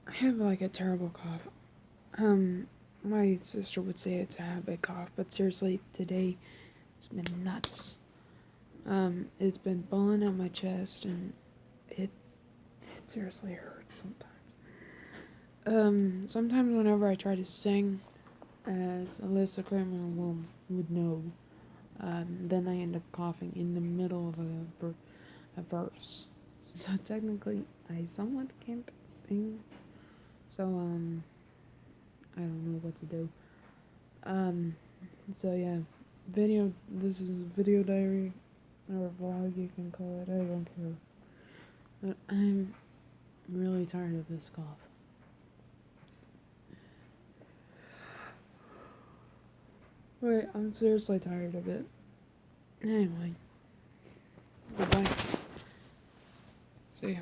I have like a terrible cough. My sister would say it's a habit cough, but seriously, today it's been nuts. It's been pulling at my chest, and it it seriously hurts sometimes. Sometimes whenever I try to sing, as Alyssa Kramer would know, then I end up coughing in the middle of a verse. So technically, I somewhat can't sing. So I don't know what to do. Um, so yeah, This is video diary or vlog, you can call it. I don't care. But I'm really tired of this cough. Wait, I'm seriously tired of it. Anyway, goodbye. See ya.